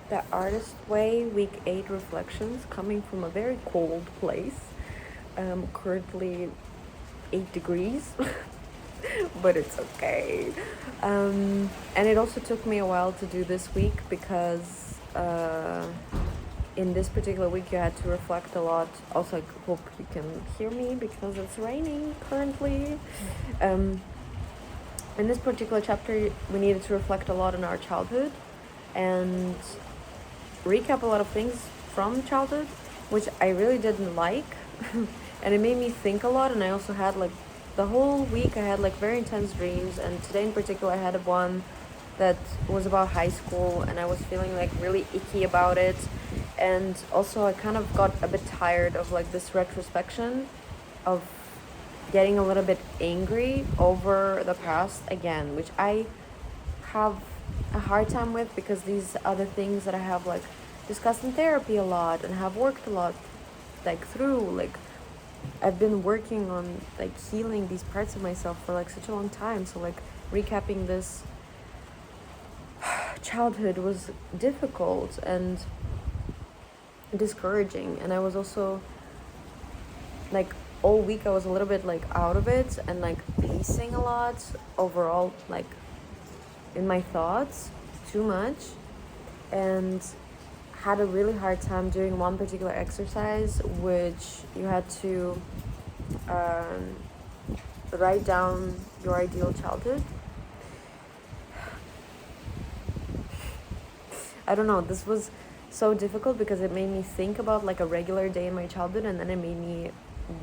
The Artist Way, Week 8 Reflections, coming from a very cold place. Currently 8 degrees, but it's okay. And it also took me a while to do this week because in this particular week you had to reflect a lot. Also, I hope you can hear me because it's raining currently. In this particular chapter, we needed to reflect a lot on our childhood and recap a lot of things from childhood, which I really didn't like. And it made me think a lot. And I also had like the whole week I had like very intense dreams, and today in particular I had one that was about high school, and I was feeling like really icky about it. And also I kind of got a bit tired of like this retrospection of getting a little bit angry over the past again, which I have a hard time with because these are the things that I have like discussed in therapy a lot and have worked a lot like through. Like I've been working on like healing these parts of myself for like such a long time. So like recapping this childhood was difficult and discouraging. And I was also like all week I was a little bit like out of it and like pacing a lot overall, like in my thoughts too much, and had a really hard time doing one particular exercise, which you had to write down your ideal childhood. I don't know, this was so difficult because it made me think about like a regular day in my childhood, and then it made me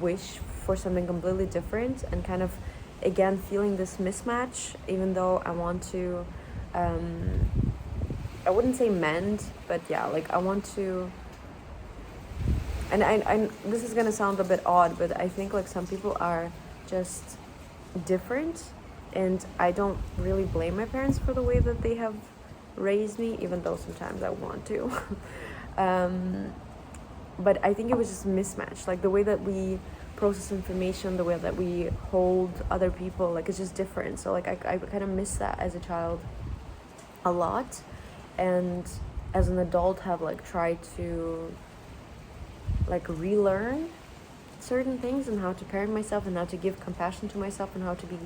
wish for something completely different, and kind of again feeling this mismatch, even though I want to I wouldn't say mend, but yeah, like I want to. And I this is gonna sound a bit odd, but I think like some people are just different, and I don't really blame my parents for the way that they have raised me, even though sometimes I want to. But I think it was just a mismatch, like the way that we process information, the way that we hold other people, like it's just different. So like I kind of miss that as a child a lot, and as an adult have like tried to like relearn certain things and how to parent myself and how to give compassion to myself and how to be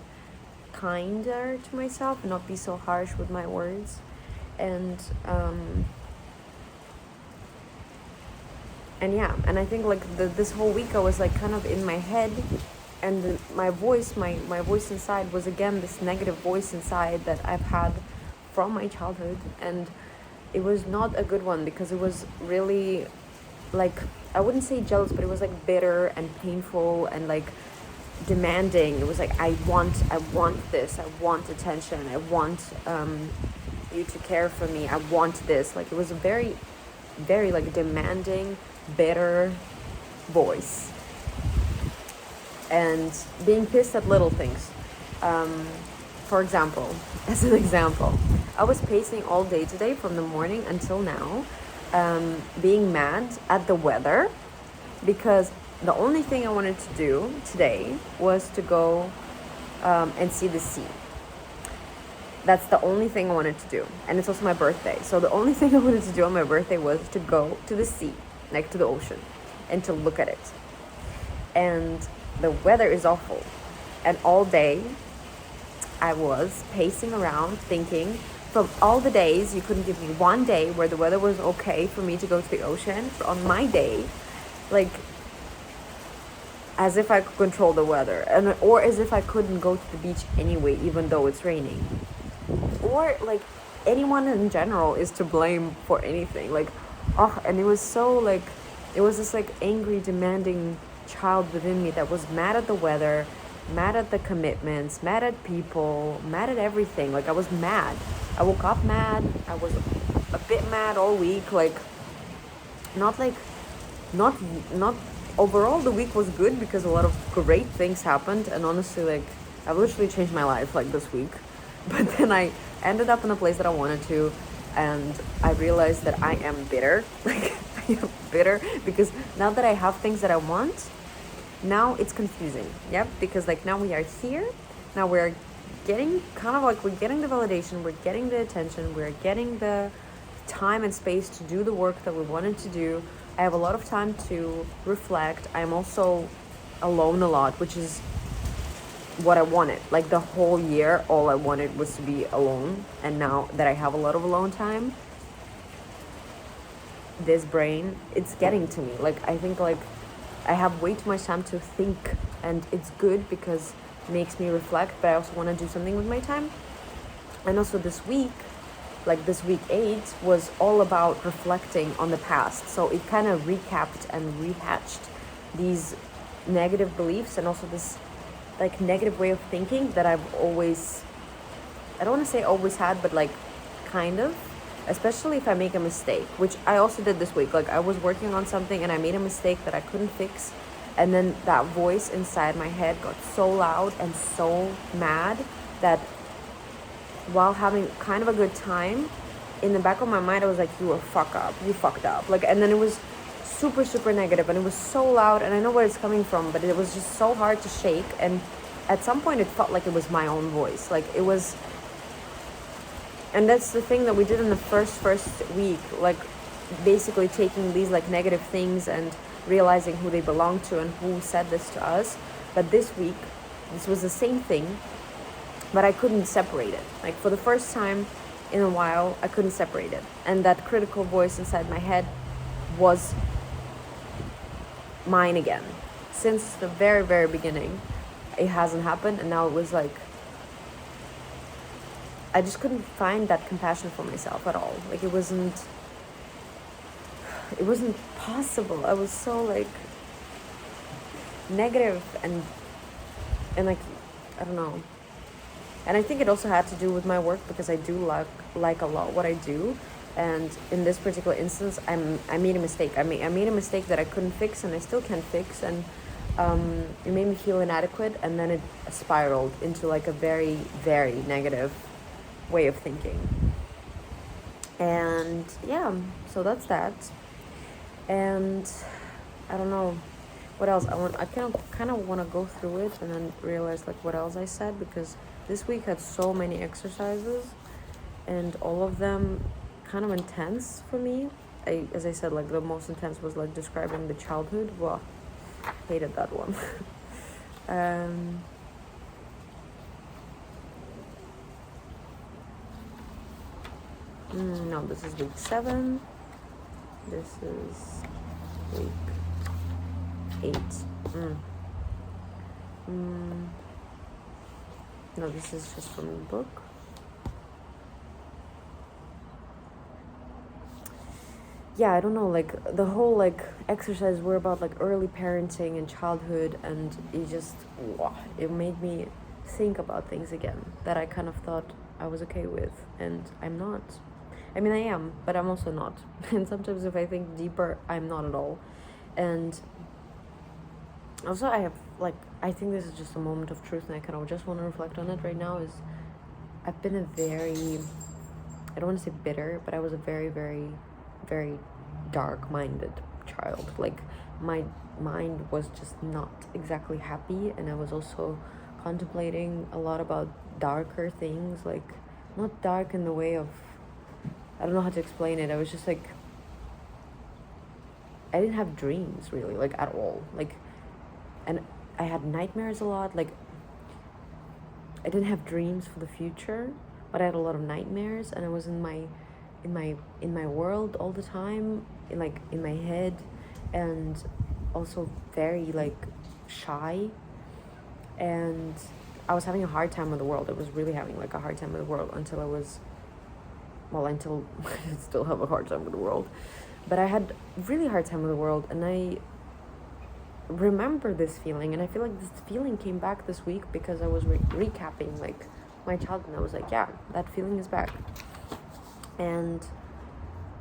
kinder to myself and not be so harsh with my words. And yeah, and I think like this whole week I was like kind of in my head, and my voice inside was again this negative voice inside that I've had from my childhood, and it was not a good one because it was really like, I wouldn't say jealous, but it was like bitter and painful and like demanding. It was like I want this, I want attention, I want you to care for me, I want this. Like it was a very very like demanding, bitter voice, and being pissed at little things. For example, as an example, I was pacing all day today from the morning until now, being mad at the weather because the only thing I wanted to do today was to go and see the sea. That's the only thing I wanted to do. And it's also my birthday. So the only thing I wanted to do on my birthday was to go to the sea, like to the ocean, and to look at it. And the weather is awful. And all day I was pacing around thinking, from all the days, you couldn't give me one day where the weather was okay for me to go to the ocean. On my day, like, as if I could control the weather, and or as if I couldn't go to the beach anyway, even though it's raining. Or like anyone in general is to blame for anything. Like, oh, and it was so like, it was this like angry, demanding child within me that was mad at the weather, mad at the commitments, mad at people, mad at everything. Like I was mad. I woke up mad. I was a bit mad all week. Like, not overall the week was good because a lot of great things happened, and honestly, like I've literally changed my life like this week. But then I ended up in a place that I wanted to, and I realized that I am bitter. Like I am bitter because now that I have things that I want, now it's confusing. Yep, because like now we are here, now we're getting kind of like, we're getting the validation, we're getting the attention, we're getting the time and space to do the work that we wanted to do. I have a lot of time to reflect. I'm also alone a lot, which is what I wanted. Like the whole year, all I wanted was to be alone. And now that I have a lot of alone time, this brain, it's getting to me. Like, I think like I have way too much time to think, and it's good because it makes me reflect, but I also want to do something with my time. And also this week, like this week 8 was all about reflecting on the past. So it kind of recapped and rehatched these negative beliefs and also this like negative way of thinking that I've always, I don't want to say always had, but like kind of, especially if I make a mistake, which I also did this week. Like I was working on something and I made a mistake that I couldn't fix. And then that voice inside my head got so loud and so mad that while having kind of a good time, in the back of my mind, I was like, you fucked up. Like, and then it was super, super negative and it was so loud, and I know where it's coming from, but it was just so hard to shake. And at some point it felt like it was my own voice. Like it was, and that's the thing that we did in the first week, like basically taking these like negative things and realizing who they belong to and who said this to us. But this week, this was the same thing, but I couldn't separate it. Like for the first time in a while, I couldn't separate it. And that critical voice inside my head was mine again. Since the very, very beginning, it hasn't happened. And now it was like, I just couldn't find that compassion for myself at all. Like it wasn't possible. I was so like negative and like, I don't know. And I think it also had to do with my work, because I do like a lot what I do. And in this particular instance, I made a mistake. I made a mistake that I couldn't fix, and I still can't fix. And it made me feel inadequate, and then it spiraled into like a very, very negative way of thinking. And yeah, so that's that. And I don't know what else I kind of want to go through it and then realize like what else I said, because this week had so many exercises and all of them kind of intense for me. As I said, like the most intense was like describing the childhood. Wow, hated that one. No, this is week 7. This is week 8. No, this is just from the book. Yeah, I don't know, like the whole like exercise were about like early parenting and childhood, and it made me think about things again that I kind of thought I was okay with, and I'm not. I mean, I am, but I'm also not. And sometimes if I think deeper, I'm not at all. And also I think this is just a moment of truth, and I kind of just want to reflect on it right now, is I've been a very, I don't want to say bitter, but I was a very, very, very dark-minded child. Like my mind was just not exactly happy, and I was also contemplating a lot about darker things, like not dark in the way of, I don't know how to explain it. I was just like, I didn't have dreams really, like at all. Like, and I had nightmares a lot. Like, I didn't have dreams for the future, but I had a lot of nightmares, and I was in my world all the time, in my head, and also very like shy. And I was having a hard time with the world. I was really having like a hard time with the world until I still have a hard time with the world. But I had really hard time with the world, and I remember this feeling, and I feel like this feeling came back this week because I was recapping like my childhood, and I was like, yeah, that feeling is back. And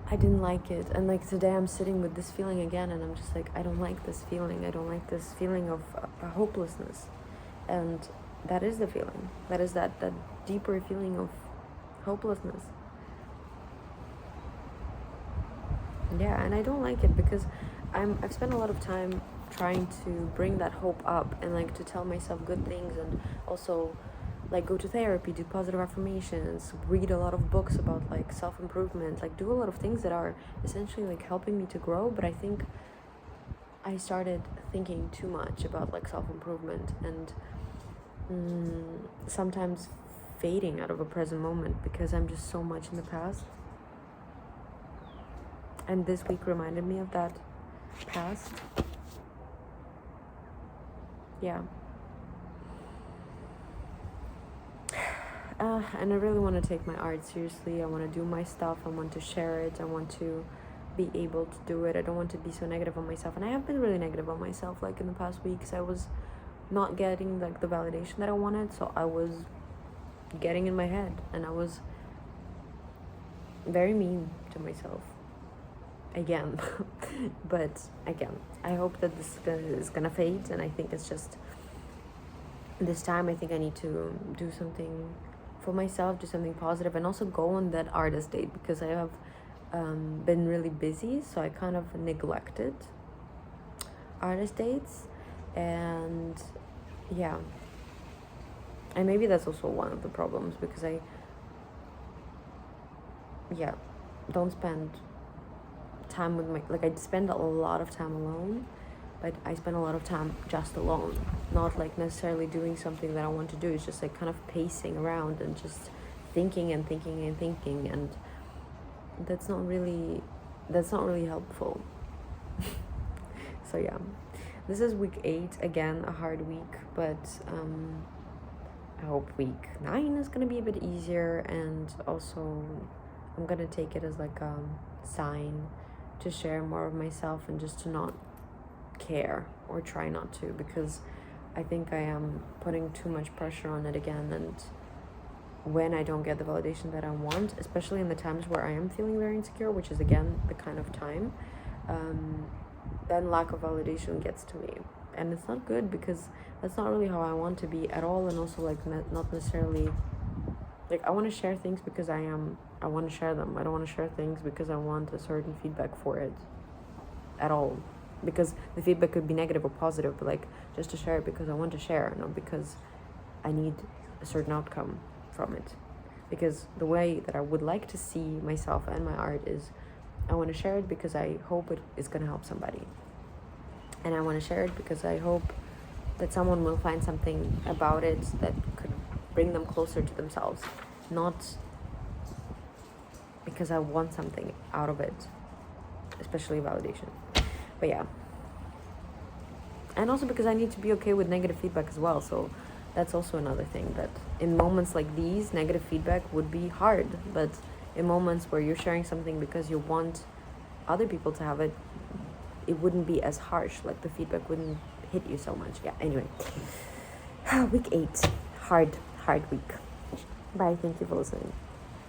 I didn't like it, and like today I'm sitting with this feeling again, and I'm just like, I don't like this feeling. I don't like this feeling of hopelessness. And that is the feeling. That is that deeper feeling of hopelessness. Yeah, and I don't like it because I've spent a lot of time trying to bring that hope up and like to tell myself good things, and also like go to therapy, do positive affirmations, read a lot of books about like self-improvement, like do a lot of things that are essentially like helping me to grow. But I think I started thinking too much about like self-improvement and sometimes fading out of a present moment because I'm just so much in the past. And this week reminded me of that past. Yeah. And I really want to take my art seriously. I want to do my stuff. I want to share it. I want to be able to do it. I don't want to be so negative on myself. And I have been really negative on myself like in the past weeks. I was not getting like the validation that I wanted, so I was getting in my head and I was very mean to myself again. But again, I hope that this is gonna fade, and I think it's just this time I think I need to do something for myself, do something positive, and also go on that artist date because I have been really busy, so I kind of neglected artist dates. And yeah, and maybe that's also one of the problems because I don't spend time with I spend a lot of time alone, but I spend a lot of time just alone, not like necessarily doing something that I want to do. It's just like kind of pacing around and just thinking and thinking and thinking, and that's not really helpful. So yeah, this is week 8, again a hard week, but I hope week 9 is gonna be a bit easier, and also I'm gonna take it as like a sign to share more of myself and just to not care or try not to, because I think I am putting too much pressure on it again. And when I don't get the validation that I want, especially in the times where I am feeling very insecure, which is again the kind of time, then lack of validation gets to me, and it's not good because that's not really how I want to be at all. And also like not necessarily like I want to share things because I want to share them. I don't want to share things because I want a certain feedback for it at all, because the feedback could be negative or positive, but like just to share it because I want to share, not because I need a certain outcome from it. Because the way that I would like to see myself and my art is I want to share it because I hope it is going to help somebody, and I want to share it because I hope that someone will find something about it that could bring them closer to themselves, not because I want something out of it, especially validation. But yeah, and also because I need to be okay with negative feedback as well. So that's also another thing, that in moments like these, negative feedback would be hard, but in moments where you're sharing something because you want other people to have it, it wouldn't be as harsh, like the feedback wouldn't hit you so much. Yeah, anyway, week 8, hard week. Bye, thank you for listening.